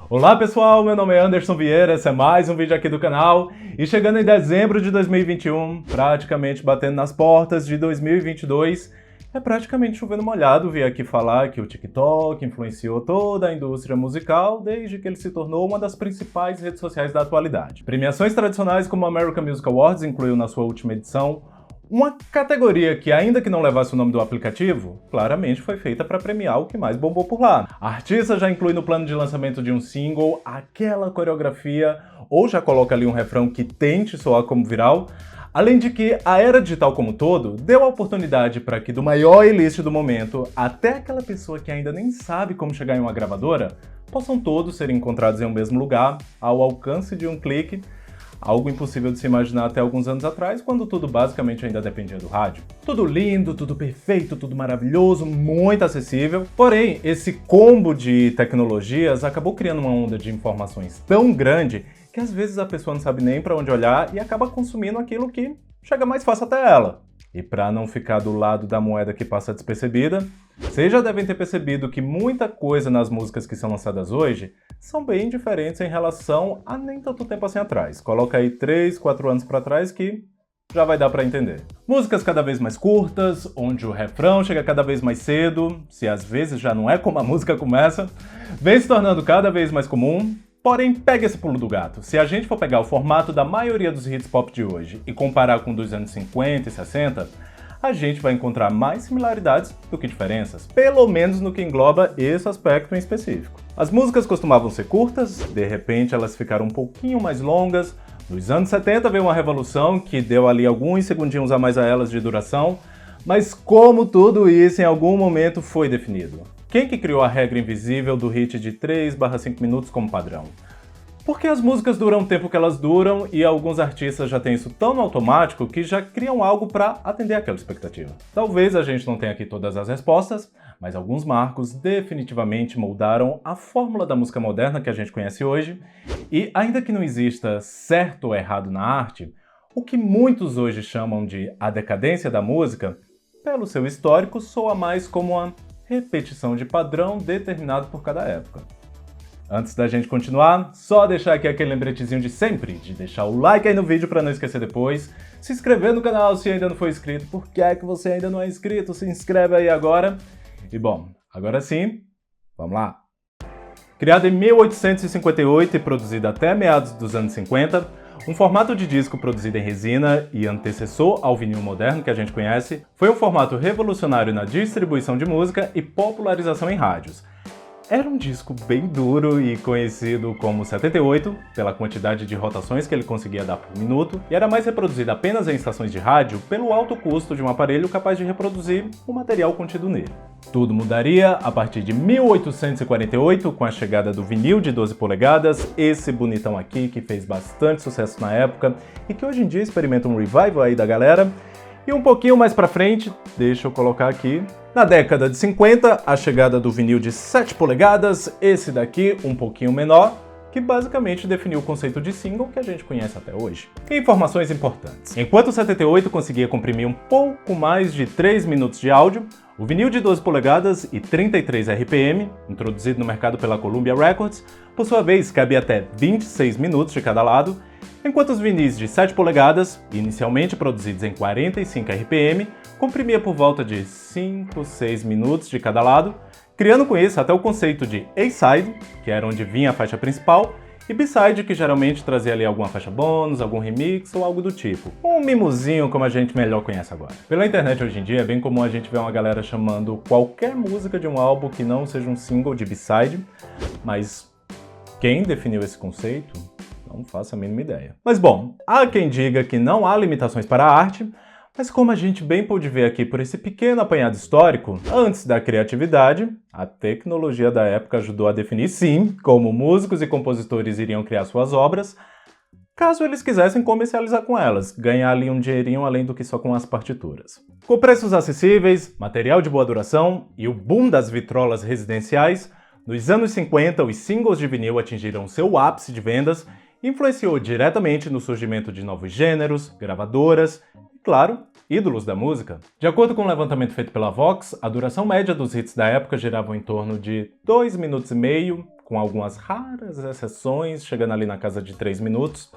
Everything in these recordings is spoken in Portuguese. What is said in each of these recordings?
Olá pessoal, meu nome é Anderson Vieira, esse é mais um vídeo aqui do canal e chegando em dezembro de 2021, praticamente batendo nas portas de 2022, é praticamente chovendo molhado vir aqui falar que o TikTok influenciou toda a indústria musical desde que ele se tornou uma das principais redes sociais da atualidade. Premiações tradicionais como o American Music Awards incluiu na sua última edição uma categoria que, ainda que não levasse o nome do aplicativo, claramente foi feita para premiar o que mais bombou por lá. A artista já inclui no plano de lançamento de um single aquela coreografia ou já coloca ali um refrão que tente soar como viral, além de que a era digital como um todo deu a oportunidade para que do maior elite do momento até aquela pessoa que ainda nem sabe como chegar em uma gravadora, possam todos ser encontrados em um mesmo lugar, ao alcance de um clique, algo impossível de se imaginar até alguns anos atrás, quando tudo basicamente ainda dependia do rádio. Tudo lindo, tudo perfeito, tudo maravilhoso, muito acessível. Porém, esse combo de tecnologias acabou criando uma onda de informações tão grande que às vezes a pessoa não sabe nem para onde olhar e acaba consumindo aquilo que chega mais fácil até ela. E para não ficar do lado da moeda que passa despercebida, vocês já devem ter percebido que muita coisa nas músicas que são lançadas hoje são bem diferentes em relação a nem tanto tempo assim atrás. Coloca aí 3, 4 anos para trás que já vai dar para entender. Músicas cada vez mais curtas, onde o refrão chega cada vez mais cedo, se às vezes já não é como a música começa, vem se tornando cada vez mais comum. Porém, pega esse pulo do gato. Se a gente for pegar o formato da maioria dos hits pop de hoje e comparar com dos anos 50 e 60, a gente vai encontrar mais similaridades do que diferenças, pelo menos no que engloba esse aspecto em específico. As músicas costumavam ser curtas, de repente elas ficaram um pouquinho mais longas. Nos anos 70 veio uma revolução que deu ali alguns segundinhos a mais a elas de duração, mas como tudo isso em algum momento foi definido? Quem que criou a regra invisível do hit de 3/5 minutos como padrão? Porque as músicas duram o tempo que elas duram e alguns artistas já têm isso tão no automático que já criam algo para atender aquela expectativa. Talvez a gente não tenha aqui todas as respostas, mas alguns marcos definitivamente moldaram a fórmula da música moderna que a gente conhece hoje, e ainda que não exista certo ou errado na arte, o que muitos hoje chamam de a decadência da música, pelo seu histórico, soa mais como uma repetição de padrão determinado por cada época. Antes da gente continuar, só deixar aqui aquele lembretezinho de sempre, de deixar o like aí no vídeo para não esquecer depois, se inscrever no canal se ainda não for inscrito, por que é que você ainda não é inscrito? Se inscreve aí agora. E bom, agora sim, vamos lá! Criada em 1858 e produzida até meados dos anos 50, um formato de disco produzido em resina e antecessor ao vinil moderno que a gente conhece, foi um formato revolucionário na distribuição de música e popularização em rádios. Era um disco bem duro e conhecido como 78, pela quantidade de rotações que ele conseguia dar por minuto, e era mais reproduzido apenas em estações de rádio pelo alto custo de um aparelho capaz de reproduzir o material contido nele. Tudo mudaria a partir de 1848, com a chegada do vinil de 12 polegadas, esse bonitão aqui que fez bastante sucesso na época e que hoje em dia experimenta um revival aí da galera. E um pouquinho mais pra frente, deixa eu colocar aqui, na década de 50, a chegada do vinil de 7 polegadas, esse daqui um pouquinho menor, que basicamente definiu o conceito de single que a gente conhece até hoje. E informações importantes. Enquanto o 78 conseguia comprimir um pouco mais de 3 minutos de áudio, o vinil de 12 polegadas e 33 RPM, introduzido no mercado pela Columbia Records, por sua vez cabia até 26 minutos de cada lado, enquanto os vinis de 7 polegadas, inicialmente produzidos em 45 RPM, comprimia por volta de 5, 6 minutos de cada lado, criando com isso até o conceito de A-side, que era onde vinha a faixa principal, e B-side, que geralmente trazia ali alguma faixa bônus, algum remix ou algo do tipo. Um mimozinho como a gente melhor conhece agora. Pela internet hoje em dia é bem comum a gente ver uma galera chamando qualquer música de um álbum que não seja um single de B-side, mas quem definiu esse conceito? Não faço a mínima ideia. Mas bom, há quem diga que não há limitações para a arte, mas como a gente bem pôde ver aqui por esse pequeno apanhado histórico, antes da criatividade, a tecnologia da época ajudou a definir sim como músicos e compositores iriam criar suas obras, caso eles quisessem comercializar com elas, ganhar ali um dinheirinho além do que só com as partituras. Com preços acessíveis, material de boa duração e o boom das vitrolas residenciais, nos anos 50 os singles de vinil atingiram seu ápice de vendas, influenciou diretamente no surgimento de novos gêneros, gravadoras e, claro, ídolos da música. De acordo com um levantamento feito pela Vox, a duração média dos hits da época girava em torno de 2 minutos e meio, com algumas raras exceções, chegando ali na casa de 3 minutos.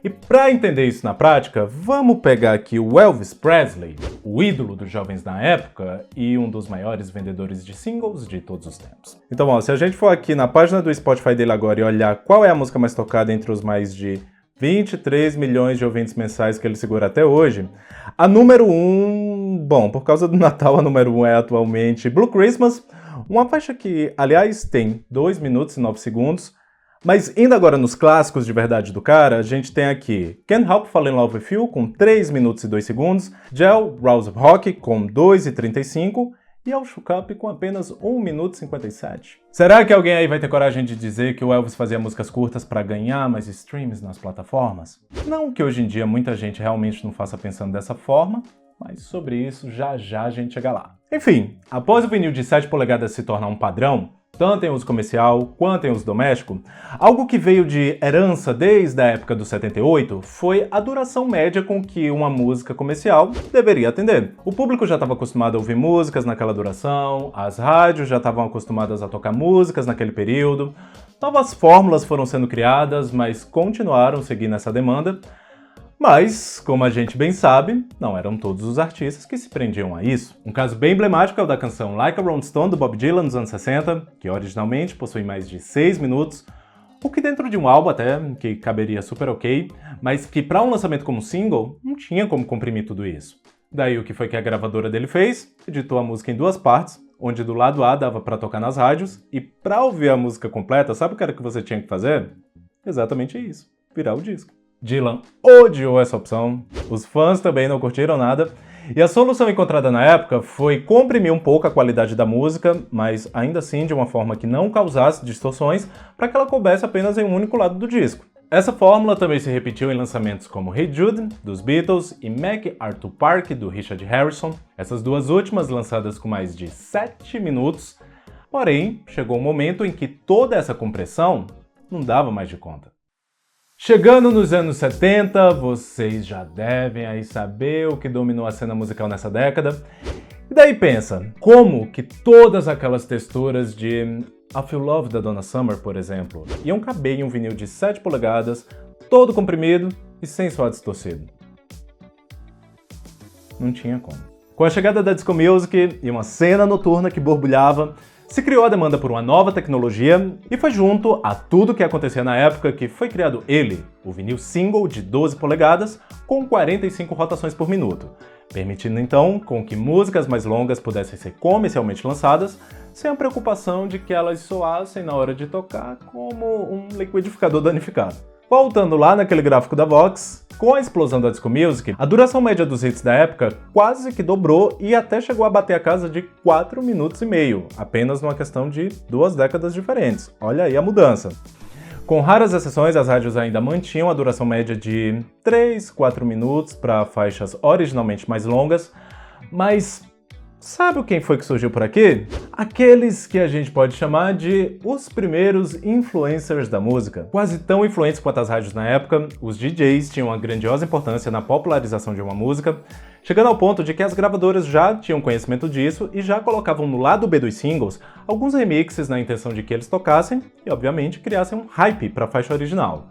E para entender isso na prática, vamos pegar aqui o Elvis Presley, o ídolo dos jovens na época e um dos maiores vendedores de singles de todos os tempos. Então, ó, se a gente for aqui na página do Spotify dele agora e olhar qual é a música mais tocada entre os mais de 23 milhões de ouvintes mensais que ele segura até hoje, a número 1, bom, por causa do Natal, a número 1 é atualmente Blue Christmas, uma faixa que, aliás, tem 2 minutos e 9 segundos, mas indo agora nos clássicos de verdade do cara, a gente tem aqui Can't Help Fall in Love With You com 3 minutos e 2 segundos, Gel, Rouse of Rock com 2 e 35 e I'll Shook Up com apenas 1 minuto e 57. Será que alguém aí vai ter coragem de dizer que o Elvis fazia músicas curtas para ganhar mais streams nas plataformas? Não que hoje em dia muita gente realmente não faça pensando dessa forma, mas sobre isso já já a gente chega lá. Enfim, após o vinil de 7 polegadas se tornar um padrão, tanto em uso comercial quanto em uso doméstico, algo que veio de herança desde a época do 78 foi a duração média com que uma música comercial deveria atender. O público já estava acostumado a ouvir músicas naquela duração, as rádios já estavam acostumadas a tocar músicas naquele período, novas fórmulas foram sendo criadas, mas continuaram seguindo essa demanda. Mas, como a gente bem sabe, não eram todos os artistas que se prendiam a isso. Um caso bem emblemático é o da canção Like a Rolling Stone do Bob Dylan nos anos 60, que originalmente possui mais de 6 minutos, o que dentro de um álbum até que caberia super ok, mas que para um lançamento como single não tinha como comprimir tudo isso. Daí o que foi que a gravadora dele fez? Editou a música em 2 partes, onde do lado A dava para tocar nas rádios, e para ouvir a música completa, sabe o que era que você tinha que fazer? Exatamente isso, virar o disco. Dylan odiou essa opção, os fãs também não curtiram nada, e a solução encontrada na época foi comprimir um pouco a qualidade da música, mas ainda assim de uma forma que não causasse distorções, para que ela coubesse apenas em um único lado do disco. Essa fórmula também se repetiu em lançamentos como Hey Jude, dos Beatles, e MacArthur Park, do Richard Harrison, essas duas últimas lançadas com mais de 7 minutos, porém chegou um momento em que toda essa compressão não dava mais de conta. Chegando nos anos 70, vocês já devem aí saber o que dominou a cena musical nessa década. E daí pensa, como que todas aquelas texturas de I Feel Love da Donna Summer, por exemplo, iam caber em um vinil de 7 polegadas, todo comprimido e sem soar distorcido? Não tinha como. Com a chegada da disco music e uma cena noturna que borbulhava, se criou a demanda por uma nova tecnologia e foi junto a tudo que acontecia na época que foi criado ele, o vinil single de 12 polegadas com 45 rotações por minuto, permitindo então com que músicas mais longas pudessem ser comercialmente lançadas sem a preocupação de que elas soassem na hora de tocar como um liquidificador danificado. Voltando lá naquele gráfico da Vox, com a explosão da disco music, a duração média dos hits da época quase que dobrou e até chegou a bater a casa de 4 minutos e meio, apenas numa questão de 2 décadas diferentes. Olha aí a mudança. Com raras exceções, as rádios ainda mantinham a duração média de 3, 4 minutos para faixas originalmente mais longas, mas sabe quem foi que surgiu por aqui? Aqueles que a gente pode chamar de os primeiros influencers da música. Quase tão influentes quanto as rádios na época, os DJs tinham uma grandiosa importância na popularização de uma música, chegando ao ponto de que as gravadoras já tinham conhecimento disso e já colocavam no lado B dos singles alguns remixes na intenção de que eles tocassem e, obviamente, criassem um hype para a faixa original.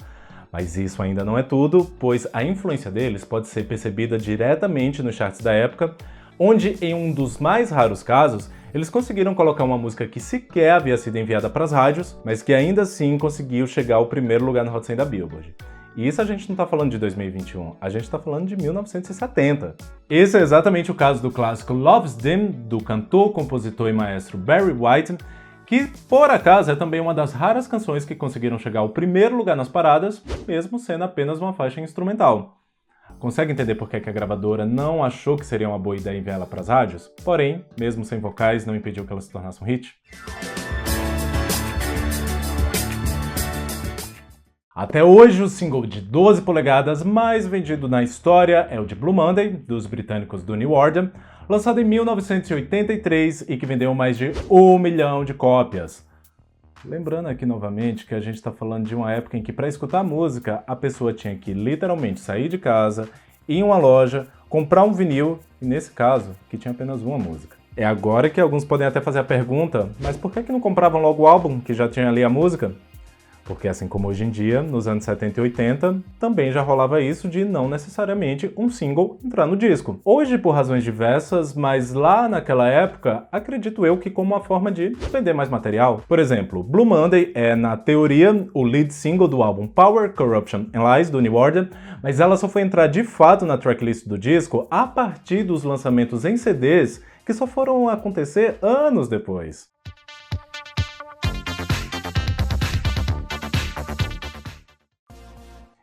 Mas isso ainda não é tudo, pois a influência deles pode ser percebida diretamente nos charts da época, onde, em um dos mais raros casos, eles conseguiram colocar uma música que sequer havia sido enviada para as rádios, mas que ainda assim conseguiu chegar ao primeiro lugar no Hot 100 da Billboard. E isso a gente não está falando de 2021, a gente está falando de 1970. Esse é exatamente o caso do clássico Love's Theme, do cantor, compositor e maestro Barry White, que, por acaso, é também uma das raras canções que conseguiram chegar ao primeiro lugar nas paradas, mesmo sendo apenas uma faixa instrumental. Consegue entender por que a gravadora não achou que seria uma boa ideia enviar ela para as rádios? Porém, mesmo sem vocais, não impediu que ela se tornasse um hit? Até hoje, o single de 12 polegadas mais vendido na história é o de Blue Monday, dos britânicos do New Order, lançado em 1983 e que vendeu mais de 1 milhão de cópias. Lembrando aqui novamente que a gente está falando de uma época em que para escutar música a pessoa tinha que literalmente sair de casa, ir em uma loja, comprar um vinil, e nesse caso, que tinha apenas uma música. É agora que alguns podem até fazer a pergunta, mas por que não compravam logo o álbum, que já tinha ali a música? Porque assim como hoje em dia, nos anos 70 e 80, também já rolava isso de não necessariamente um single entrar no disco. Hoje, por razões diversas, mas lá naquela época, acredito eu que como uma forma de vender mais material. Por exemplo, Blue Monday é, na teoria, o lead single do álbum Power, Corruption and Lies, do New Order, mas ela só foi entrar de fato na tracklist do disco a partir dos lançamentos em CDs que só foram acontecer anos depois.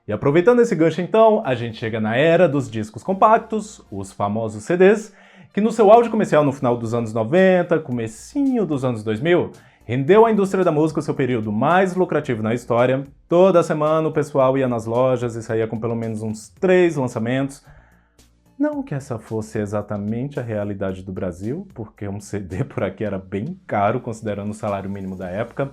E aproveitando esse gancho então, a gente chega na era dos discos compactos, os famosos CDs, que no seu auge comercial no final dos anos 90, comecinho dos anos 2000, rendeu à indústria da música o seu período mais lucrativo na história. Toda semana o pessoal ia nas lojas e saía com pelo menos uns 3 lançamentos. Não que essa fosse exatamente a realidade do Brasil, porque um CD por aqui era bem caro, considerando o salário mínimo da época,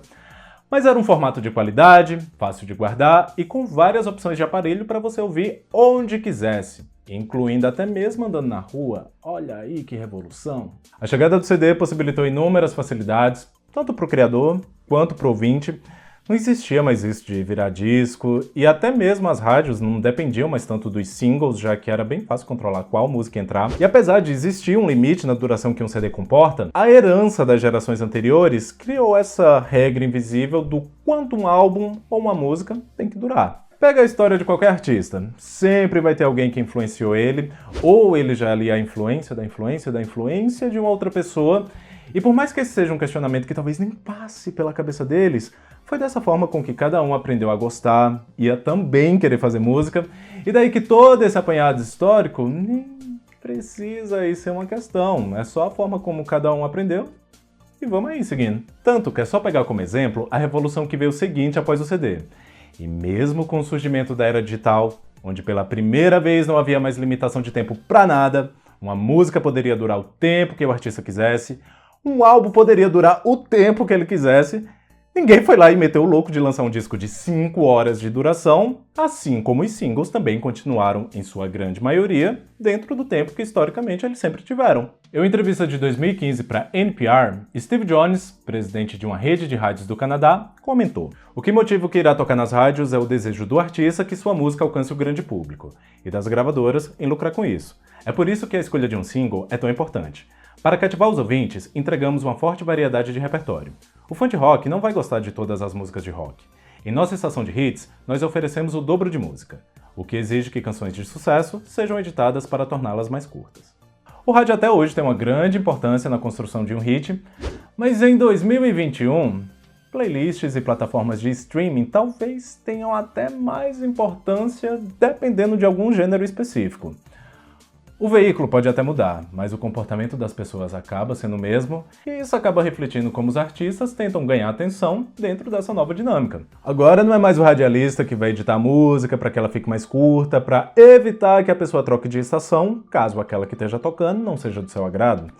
mas era um formato de qualidade, fácil de guardar e com várias opções de aparelho para você ouvir onde quisesse, incluindo até mesmo andando na rua. Olha aí que revolução! A chegada do CD possibilitou inúmeras facilidades, tanto para o criador quanto para o ouvinte. Não existia mais isso de virar disco, e até mesmo as rádios não dependiam mais tanto dos singles, já que era bem fácil controlar qual música entrar. E apesar de existir um limite na duração que um CD comporta, a herança das gerações anteriores criou essa regra invisível do quanto um álbum ou uma música tem que durar. Pega a história de qualquer artista, sempre vai ter alguém que influenciou ele, ou ele já ali a influência da influência da influência de uma outra pessoa, e por mais que esse seja um questionamento que talvez nem passe pela cabeça deles, foi dessa forma com que cada um aprendeu a gostar e a também querer fazer música, e daí que todo esse apanhado histórico nem precisa aí ser uma questão, é só a forma como cada um aprendeu, e vamos aí seguindo. Tanto que é só pegar como exemplo a revolução que veio seguinte após o CD. E mesmo com o surgimento da era digital, onde pela primeira vez não havia mais limitação de tempo pra nada, uma música poderia durar o tempo que o artista quisesse, um álbum poderia durar o tempo que ele quisesse, ninguém foi lá e meteu o louco de lançar um disco de 5 horas de duração, assim como os singles também continuaram, em sua grande maioria, dentro do tempo que historicamente eles sempre tiveram. Em entrevista de 2015 para NPR, Steve Jones, presidente de uma rede de rádios do Canadá, comentou: "O que motiva o que irá tocar nas rádios é o desejo do artista que sua música alcance o grande público, e das gravadoras em lucrar com isso. É por isso que a escolha de um single é tão importante. Para cativar os ouvintes, entregamos uma forte variedade de repertório. O fã de rock não vai gostar de todas as músicas de rock. Em nossa estação de hits, nós oferecemos o dobro de música, o que exige que canções de sucesso sejam editadas para torná-las mais curtas." O rádio até hoje tem uma grande importância na construção de um hit, mas em 2021, playlists e plataformas de streaming talvez tenham até mais importância dependendo de algum gênero específico. O veículo pode até mudar, mas o comportamento das pessoas acaba sendo o mesmo, e isso acaba refletindo como os artistas tentam ganhar atenção dentro dessa nova dinâmica. Agora não é mais o radialista que vai editar a música para que ela fique mais curta, para evitar que a pessoa troque de estação, caso aquela que esteja tocando não seja do seu agrado.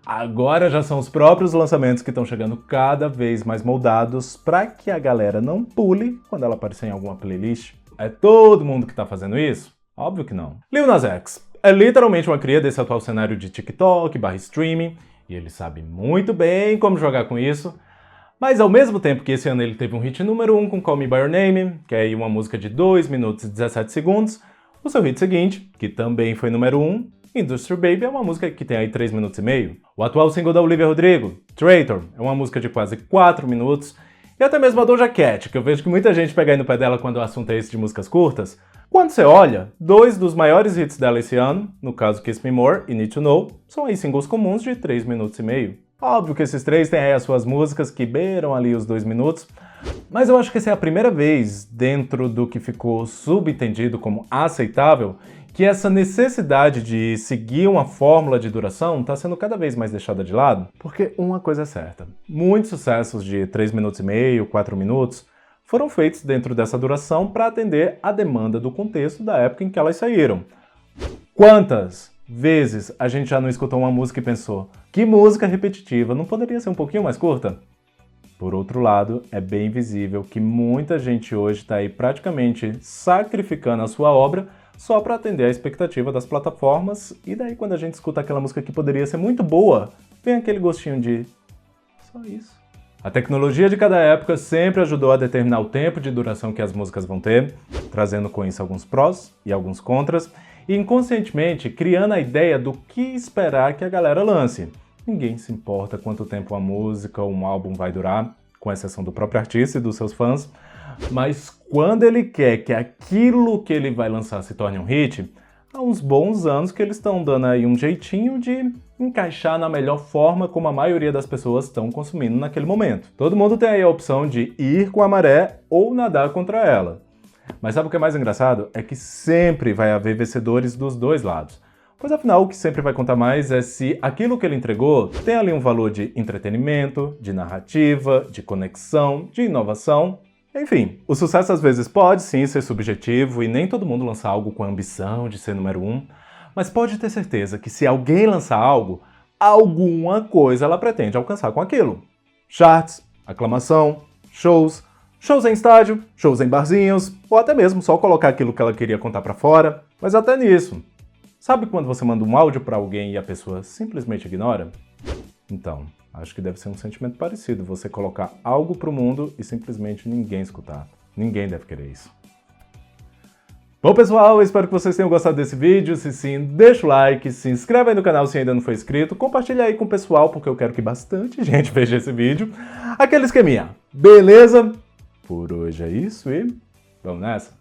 Agora já são os próprios lançamentos que estão chegando cada vez mais moldados para que a galera não pule quando ela aparecer em alguma playlist. É todo mundo que está fazendo isso? Óbvio que não. Lil Nas X é literalmente uma cria desse atual cenário de TikTok / streaming, e ele sabe muito bem como jogar com isso, mas ao mesmo tempo que esse ano ele teve um hit número 1 com Call Me By Your Name, que é aí uma música de 2 minutos e 17 segundos, o seu hit seguinte, que também foi número 1, Industry Baby, é uma música que tem aí 3 minutos e meio. O atual single da Olivia Rodrigo, Traitor, é uma música de quase 4 minutos, e até mesmo a Doja Cat, que eu vejo que muita gente pega aí no pé dela quando o assunto é esse de músicas curtas. Quando você olha, 2 dos maiores hits dela esse ano, no caso Kiss Me More e Need to Know, são aí singles comuns de 3 minutos e meio. Óbvio que esses 3 têm aí as suas músicas que beiram ali os 2 minutos, mas eu acho que essa é a primeira vez, dentro do que ficou subentendido como aceitável, que essa necessidade de seguir uma fórmula de duração está sendo cada vez mais deixada de lado, porque uma coisa é certa, muitos sucessos de 3 minutos e meio, 4 minutos, foram feitos dentro dessa duração para atender a demanda do contexto da época em que elas saíram. Quantas vezes a gente já não escutou uma música e pensou, que música repetitiva, não poderia ser um pouquinho mais curta? Por outro lado, é bem visível que muita gente hoje está aí praticamente sacrificando a sua obra só para atender a expectativa das plataformas, e daí quando a gente escuta aquela música que poderia ser muito boa, vem aquele gostinho de só isso. A tecnologia de cada época sempre ajudou a determinar o tempo de duração que as músicas vão ter, trazendo com isso alguns prós e alguns contras, e inconscientemente criando a ideia do que esperar que a galera lance. Ninguém se importa quanto tempo uma música ou um álbum vai durar, com exceção do próprio artista e dos seus fãs, mas quando ele quer que aquilo que ele vai lançar se torne um hit, há uns bons anos que eles estão dando aí um jeitinho de encaixar na melhor forma como a maioria das pessoas estão consumindo naquele momento. Todo mundo tem aí a opção de ir com a maré ou nadar contra ela. Mas sabe o que é mais engraçado? É que sempre vai haver vencedores dos dois lados. Pois afinal, o que sempre vai contar mais é se aquilo que ele entregou tem ali um valor de entretenimento, de narrativa, de conexão, de inovação. Enfim, o sucesso às vezes pode sim ser subjetivo e nem todo mundo lança algo com a ambição de ser número 1, mas pode ter certeza que se alguém lançar algo, alguma coisa ela pretende alcançar com aquilo. Charts, aclamação, shows em estádio, shows em barzinhos, ou até mesmo só colocar aquilo que ela queria contar pra fora, mas até nisso. Sabe quando você manda um áudio pra alguém e a pessoa simplesmente ignora? Então, acho que deve ser um sentimento parecido, você colocar algo pro mundo e simplesmente ninguém escutar. Ninguém deve querer isso. Bom, pessoal, eu espero que vocês tenham gostado desse vídeo. Se sim, deixa o like, se inscreve aí no canal se ainda não for inscrito, compartilha aí com o pessoal, porque eu quero que bastante gente veja esse vídeo. Aquele esqueminha, beleza? Por hoje é isso e vamos nessa?